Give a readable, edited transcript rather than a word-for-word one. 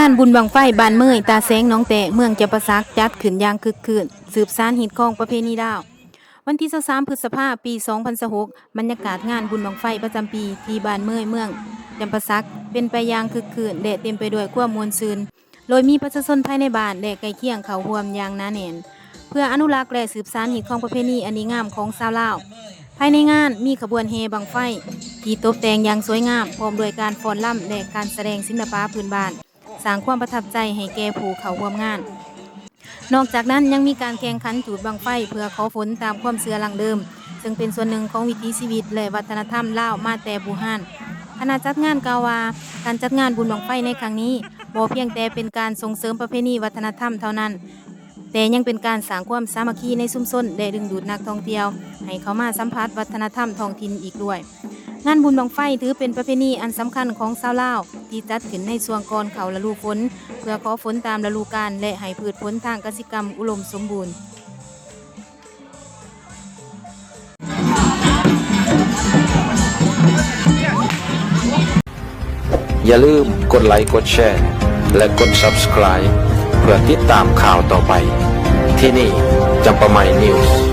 านบุญบังไฟบานเมยตาแสงน้องแต่เมืองจำปาสักจัดขึ้นอย่างคึกคืนสืบสานฮิตของประเพณีดาววันที่23พฤษภาคมปี2026บรรยากาศงานบุญบังไฟประจำปีที่บานเมยเมืองจำปาสักเป็นไปอย่างคึกคืนและเต็มไปด้วยความมวลซืนโดยมีประชาชนภายในบ้านและใกล้เคียงเข้าร่วมอย่างหนาแน่นเพื่ออนุรักษ์และสืบสานฮิตของประเพณีอันดีงามของชาวลาวภายในงานมีขบวนแห่บังไฟที่ตกแต่งอย่างสวยงามพร้อมด้วยการฟ้อนรำและการแสดงศิลปะพื้นบ้านสร้างความประทับใจให้แก่ผู้เข้าร่วมงานนอกจากนั้นยังมีการแข่งขันจูดบังไฟเพื่อขอฝนตามความเชื่อหลังเดิมซึ่งเป็นส่วนหนึ่งของวิถีชีวิตและวัฒนธรรมลาวมาแต่โบราณคณะจัดงานกล่าวว่าการจัดงานบุญบังไฟในครั้งนี้บ่เพียงแต่เป็นการส่งเสริมประเพณีวัฒนธรรมเท่านั้นแต่ยังเป็นการสร้างความสามัคคีในชุมชนและดึงดูดนักท่องเที่ยวให้เข้ามาสัมผัสวัฒนธรรมท้องถิ่นอีกด้วยงานบุญบังไฟถือเป็นประเพณีอันสำคัญของชาวลาวที่จัดขึ้นในช่วงก่อนเข้าฤดูฝนเพื่อขอฝนตามฤดูกาลและให้พืชผลทางกสิกรรมอุดมสมบูรณ์อย่าลืมกดไลค์กดแชร์และกด Subscribe เพื่อติดตามข่าวต่อไปที่นี่จำปาไมนิวส์